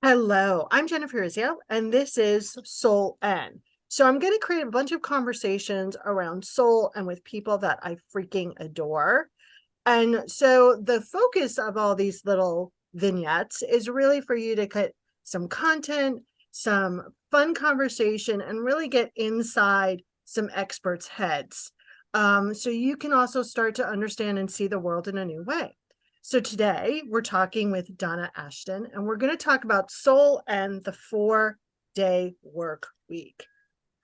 Hello, I'm Jennifer Rizio, and this is Soul N. So I'm going to create a bunch of conversations around soul and with people that I freaking adore. And so the focus of all these little vignettes is really for you to get some content, some fun conversation, and really get inside some experts' heads. So you can also start to understand and see the world in a new way. So today we're talking with Donna Ashton, and we're going to talk about soul and the 4-day work week.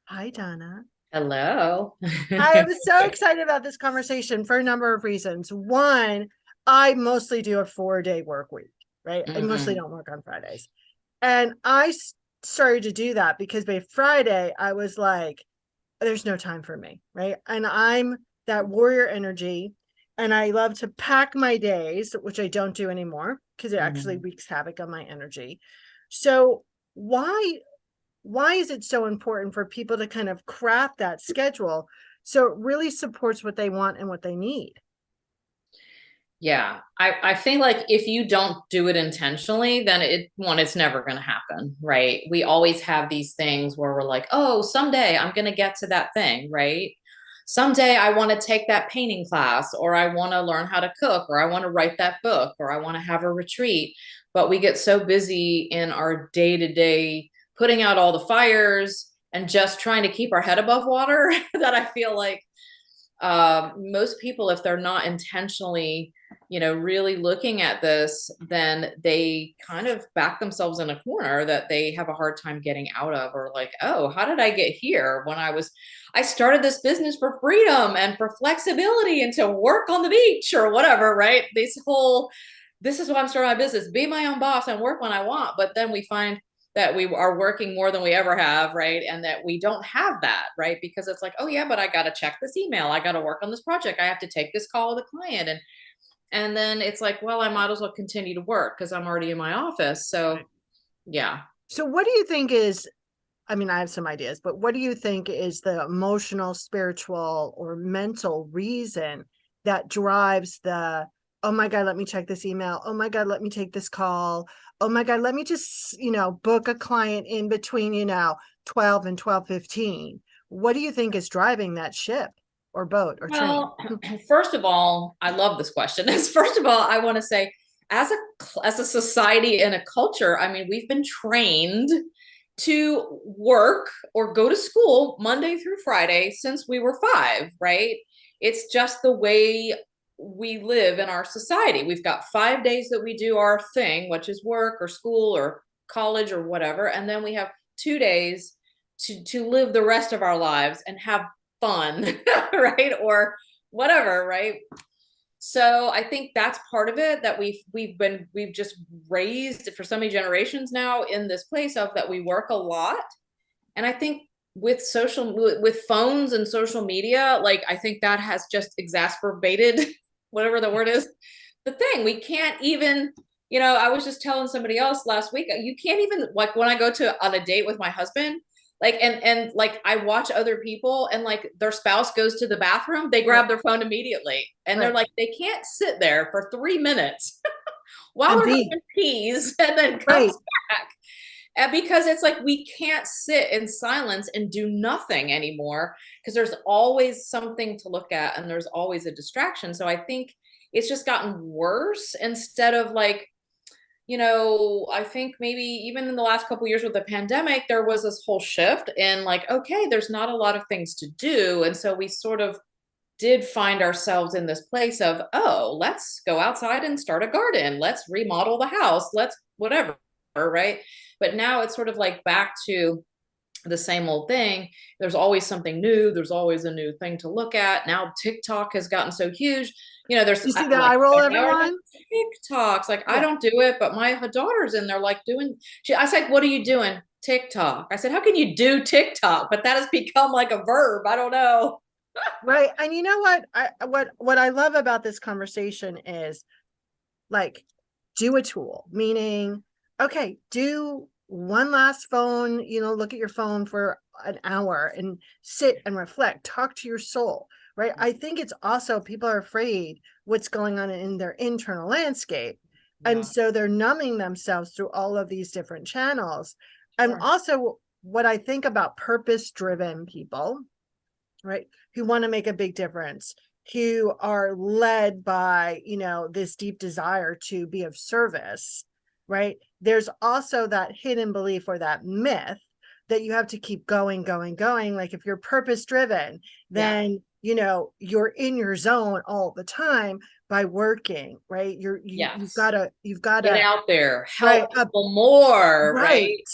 Hi, Donna. Hello. I am so excited about this conversation for a number of reasons. One, I mostly do a 4-day work week, right? I mostly Mm, don't work on Fridays. And I started to do that because by Friday, I was like, there's no time for me, right? And I'm that warrior energy. And I love to pack my days, which I don't do anymore because it actually mm. wreaks havoc on my energy. So, why why is it so important for people to kind of craft that schedule so it really supports what they want and what they need? Yeah, I think like if you don't do it intentionally, then it's never going to happen, right? We always have these things where we're like, oh, someday I'm going to get to that thing, right? Someday I want to take that painting class, or I want to learn how to cook, or I want to write that book, or I want to have a retreat. But we get so busy in our day to day putting out all the fires and just trying to keep our head above water that I feel like most people, if they're not intentionally, really looking at this, then they kind of back themselves in a corner that they have a hard time getting out of, or like, oh, how did I get here when I started this business for freedom and for flexibility and to work on the beach or whatever, right? This is why I'm starting my business, be my own boss and work when I want. But then we find that we are working more than we ever have, right? And that we don't have that, right? Because it's like, oh yeah, but I got to check this email, I got to work on this project, I have to take this call with a client, and then it's like, well, I might as well continue to work because I'm already in my office. So Right. yeah. So, what do you think is I mean, I have some ideas, but what do you think is the emotional, spiritual, or mental reason that drives the, oh my God, let me check this email. Oh my God, let me take this call. Oh my God, let me just, book a client in between, 12 and 12:15. What do you think is driving that ship or boat or train? Well, first of all, I love this question. First of all, I want to say, as a society and a culture, I mean, we've been trained to work or go to school Monday through Friday since we were five, right? It's just the way we live in our society. We've got 5 days that we do our thing, which is work or school or college or whatever, and then we have 2 days to live the rest of our lives and have fun, right? Or whatever, right? So I think that's part of it, that we've just raised for so many generations now in this place of that we work a lot. And I think with phones and social media, like I think that has just exacerbated whatever the word is, the thing. We can't even, I was just telling somebody else last week, you can't even, like, when I go to on a date with my husband, like, and like I watch other people and like their spouse goes to the bathroom, they Right, grab their phone immediately, and they're right. like, they can't sit there for 3 minutes while And their B, husband pees and then comes right. back. And because it's like we can't sit in silence and do nothing anymore because there's always something to look at and there's always a distraction. So I think it's just gotten worse instead of like, I think maybe even in the last couple of years with the pandemic, there was this whole shift in like, okay, there's not a lot of things to do. And so we sort of did find ourselves in this place of, oh, let's go outside and start a garden. Let's remodel the house. Let's whatever, right? But now it's sort of like back to the same old thing. There's always something new. There's always a new thing to look at. Now TikTok has gotten so huge. There's You see the like eye roll, 5 hours of everyone? TikToks. Like I Yeah. don't do it, but my daughter's in there like doing. I said, "What are you doing?" TikTok. I said, "How can you do TikTok?" But that has become like a verb. I don't know. Right. And you know what? What I love about this conversation is like do a tool, meaning, okay, do one last phone, look at your phone for an hour and sit and reflect, talk to your soul, right? I think it's also people are afraid what's going on in their internal landscape. And Yeah. so they're numbing themselves through all of these different channels. And Sure. also, what I think about purpose driven people, right, who want to make a big difference, who are led by, this deep desire to be of service, right? There's also that hidden belief or that myth that you have to keep going, going, going. Like if you're purpose driven, Yeah. then you're in your zone all the time by working, right? You've Yes. got to Get out there, right help people more, right. right?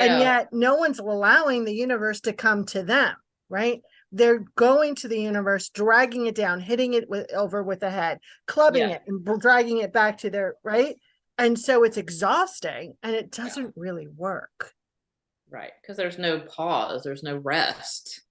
And Yeah. yet no one's allowing the universe to come to them, right? They're going to the universe, dragging it down, hitting it over with the head, clubbing Yeah. it and dragging it back to their right. And so it's exhausting and it Yeah. doesn't really work. Right. Because there's no pause, there's no rest.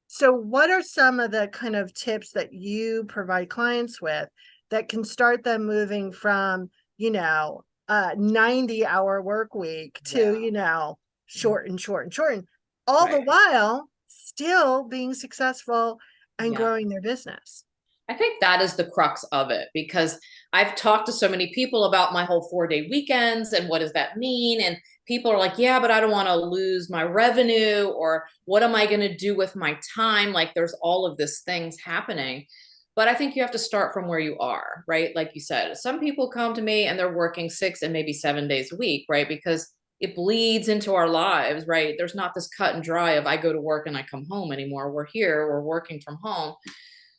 So what are some of the kind of tips that you provide clients with that can start them moving from, a 90-hour work week to, Yeah. short and short and short, and all the Right. while still being successful and Yeah. growing their business? I think that is the crux of it because I've talked to so many people about my whole 4-day weekends and what does that mean? And people are like, yeah, but I don't want to lose my revenue or what am I going to do with my time? Like there's all of these things happening. But I think you have to start from where you are, right? Like you said, some people come to me and they're working 6 and maybe 7 days a week, right? Because it bleeds into our lives, right? There's not this cut and dry of I go to work and I come home anymore. We're here, we're working from home.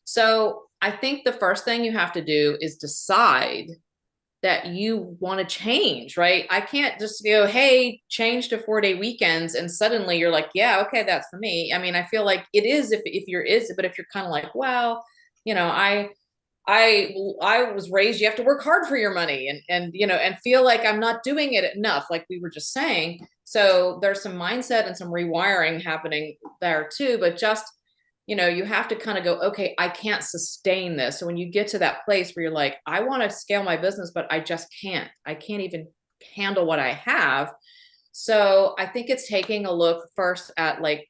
So I think the first thing you have to do is decide that you want to change, right? I can't just go, hey, change to 4-day weekends. And suddenly you're like, yeah, okay, that's for me. I mean, I feel like it is if you're but if you're kind of like, well, I was raised, you have to work hard for your money and feel like I'm not doing it enough, like we were just saying. So there's some mindset and some rewiring happening there too, but just you have to kind of go, okay, I can't sustain this. So when you get to that place where you're like, I want to scale my business, but I just can't. I can't even handle what I have. So I think it's taking a look first at like,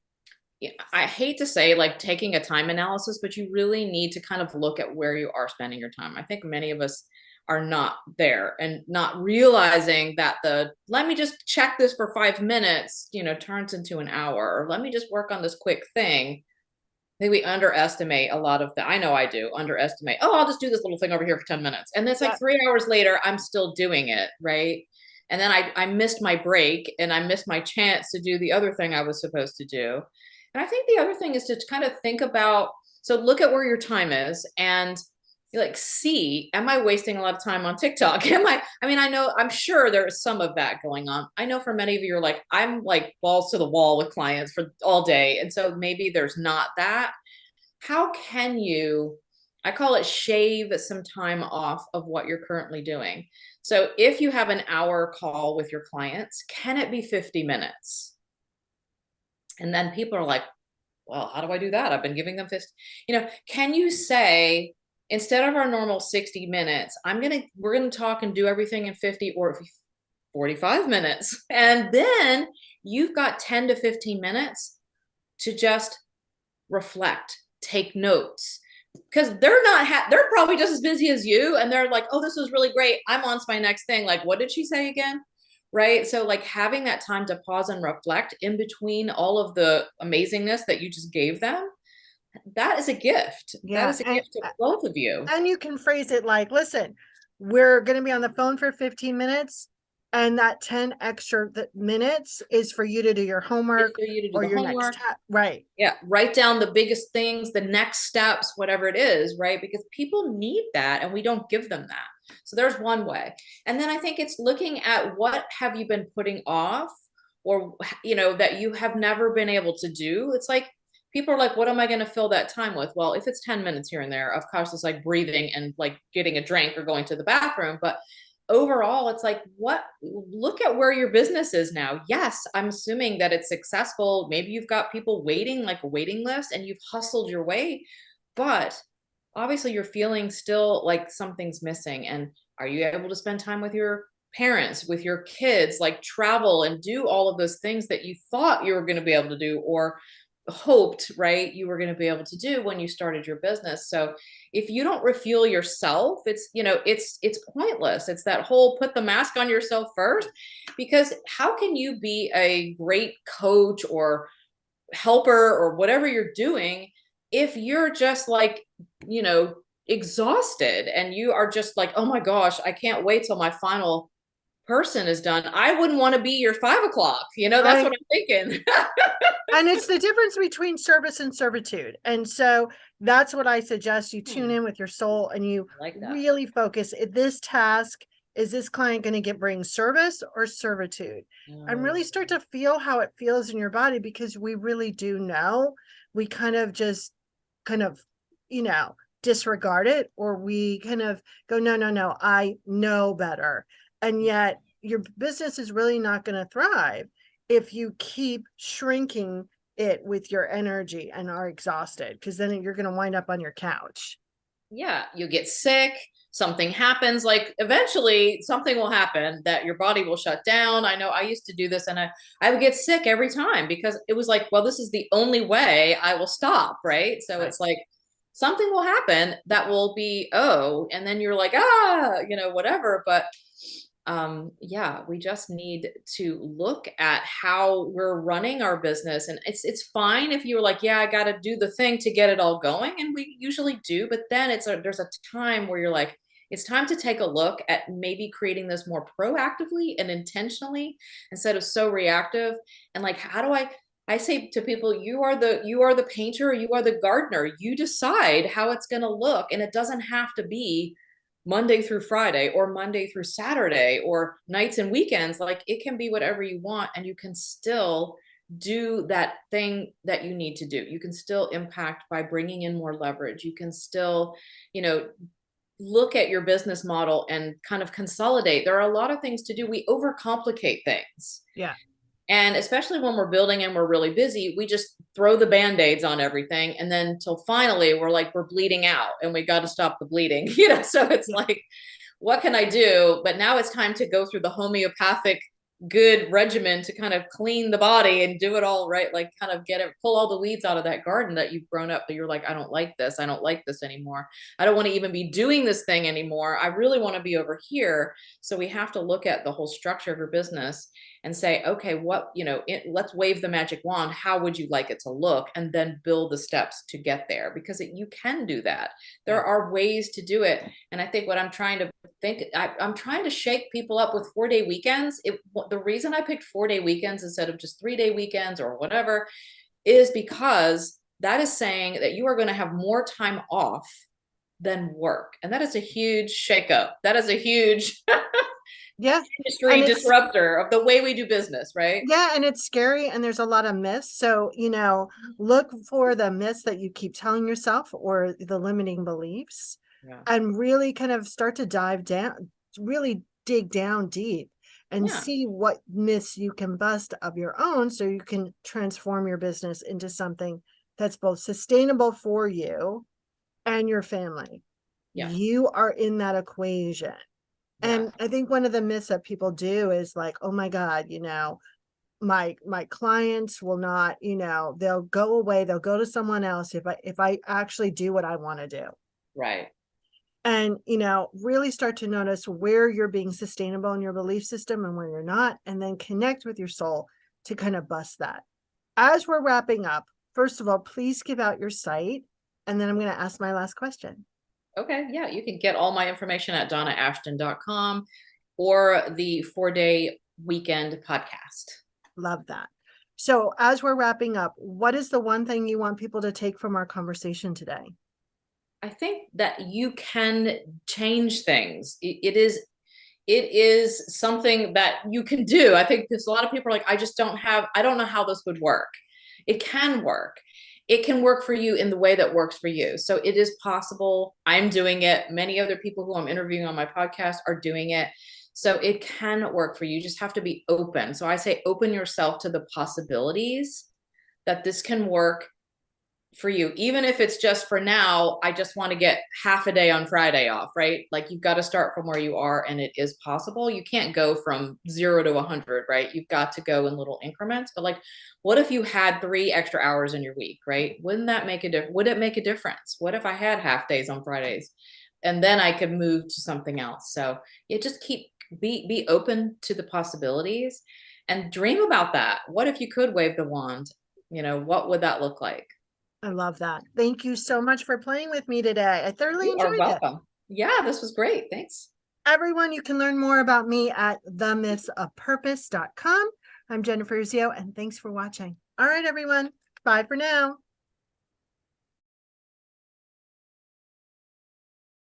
I hate to say like taking a time analysis, but you really need to kind of look at where you are spending your time. I think many of us are not there and not realizing that let me just check this for 5 minutes, turns into an hour, or let me just work on this quick thing. I think we underestimate a lot of I know I do underestimate. Oh, I'll just do this little thing over here for 10 minutes. And then it's Yeah. like 3 hours later, I'm still doing it. Right. And then I missed my break and I missed my chance to do the other thing I was supposed to do. And I think the other thing is to kind of think about, so look at where your time is and like, see, am I wasting a lot of time on TikTok? I mean, I'm sure there's some of that going on. I know for many of you are like, I'm like balls to the wall with clients for all day. And so maybe there's not that. How can you, I call it shave some time off of what you're currently doing. So if you have an hour call with your clients, can it be 50 minutes? And then people are like, well, how do I do that? I've been giving them 50, can you say, instead of our normal 60 minutes, we're going to talk and do everything in 50 or 45 minutes. And then you've got 10 to 15 minutes to just reflect, take notes, because they're probably just as busy as you. And they're like, oh, this was really great. I'm on to my next thing. Like, what did she say again? Right. So like having that time to pause and reflect in between all of the amazingness that you just gave them, that is a gift. That Yeah. is a gift to both of you. And you can phrase it like, listen, we're going to be on the phone for 15 minutes. And that 10 extra minutes is for you to do your It's homework for you to do or the your next homework. task. Right. Yeah, write down the biggest things, the next steps, whatever it is, right? Because people need that and we don't give them that. So there's one way. And then I think it's looking at what have you been putting off or that you have never been able to do. It's like people are like, what am I going to fill that time with? Well, if it's 10 minutes here and there, of course it's like breathing and like getting a drink or going to the bathroom, but overall it's like, look at where your business is now. Yes, I'm assuming that it's successful. Maybe you've got people waiting, like a waiting list, and you've hustled your way, but obviously you're feeling still like something's missing. And are you able to spend time with your parents, with your kids, like travel and do all of those things that you thought you were going to be able to do, or hoped, right, you were going to be able to do when you started your business. So if you don't refuel yourself, it's, it's pointless. It's that whole put the mask on yourself first, because how can you be a great coach or helper or whatever you're doing if you're just like, exhausted, and you are just like, oh my gosh, I can't wait till my final person is done. I wouldn't want to be your 5 o'clock. That's Right. what I'm thinking. And it's the difference between service and servitude. And so that's what I suggest you tune in with your soul and you I like that. really focus. This task, is this client going to bring service or servitude? And really start to feel how it feels in your body, because we really do know. We kind of just disregard it, or we kind of go, no, no, no, I know better. And yet your business is really not going to thrive if you keep shrinking it with your energy and are exhausted, because then you're going to wind up on your couch. Yeah, you get sick, something happens, like eventually something will happen that your body will shut down. I know I used to do this, and I would get sick every time because it was like, well, this is the only way I will stop, right? So Right. it's like something will happen that will be, oh, and then you're like, whatever. But yeah, we just need to look at how we're running our business. And it's fine if you're like, yeah, I got to do the thing to get it all going, and we usually do, but then there's a time where you're like, it's time to take a look at maybe creating this more proactively and intentionally instead of so reactive. And like, how do I say to people, you are the painter, you are the gardener, you decide how it's going to look, and it doesn't have to be Monday through Friday or Monday through Saturday or nights and weekends. Like, it can be whatever you want, and you can still do that thing that you need to do. You can still impact by bringing in more leverage. You can still, look at your business model and kind of consolidate. There are a lot of things to do. We overcomplicate things. Yeah. And especially when we're building and we're really busy, we just throw the band-aids on everything. And then till finally we're like, we're bleeding out and we got to stop the bleeding, So it's like, what can I do? But now it's time to go through the homeopathic good regimen to kind of clean the body and do it all right. Like, kind of pull all the weeds out of that garden that you've grown up, that you're like, I don't like this. I don't like this anymore. I don't want to even be doing this thing anymore. I really want to be over here. So we have to look at the whole structure of your business and say, okay, let's wave the magic wand. How would you like it to look? And then build the steps to get there, because you can do that. There are ways to do it. And I think what I'm trying to I'm trying to shake people up with 4-day weekends. The reason I picked 4-day weekends instead of just 3-day weekends or whatever is because that is saying that you are going to have more time off than work. And that is a huge shakeup. That is a huge industry disruptor of the way we do business, right? Yeah, and it's scary, and there's a lot of myths. So, look for the myths that you keep telling yourself, or the limiting beliefs, and really kind of start to dive down, really dig down deep and see what myths you can bust of your own, so you can transform your business into something that's both sustainable for you and your family. You are in that equation. And I think one of the myths that people do is like, oh my God, my clients will not, they'll go away, they'll go to someone else if I actually do what I want to do. Right. And, really start to notice where you're being sustainable in your belief system and where you're not, and then connect with your soul to kind of bust that. As we're wrapping up, first of all, please give out your site, and then I'm going to ask my last question. Okay. Yeah. You can get all my information at donnaashton.com or the 4-day weekend podcast. Love that. So as we're wrapping up, what is the one thing you want people to take from our conversation today? I think that you can change things. It is something that you can do. I think there's a lot of people are like, I don't know how this would work. It can work. It can work for you in the way that works for you. So it is possible. I'm doing it. Many other people who I'm interviewing on my podcast are doing it. So it can work for you. You just have to be open. So I say, open yourself to the possibilities that this can work for you, even if it's just for now, I just want to get half a day on Friday off, right? Like you've got to start from where you are, and it is possible. You can't go from 0 to 100, right? You've got to go in little increments. But like, what if you had 3 extra hours in your week, right? Wouldn't that make a difference? Would it make a difference? What if I had half days on Fridays, and then I could move to something else? So yeah, just be open to the possibilities and dream about that. What if you could wave the wand? What would that look like? I love that. Thank you so much for playing with me today. I thoroughly You are enjoyed it. welcome. Yeah, this was great. Thanks. Everyone, you can learn more about me at themythsofpurpose.com. I'm Jennifer Urzio, and thanks for watching. All right, everyone. Bye for now.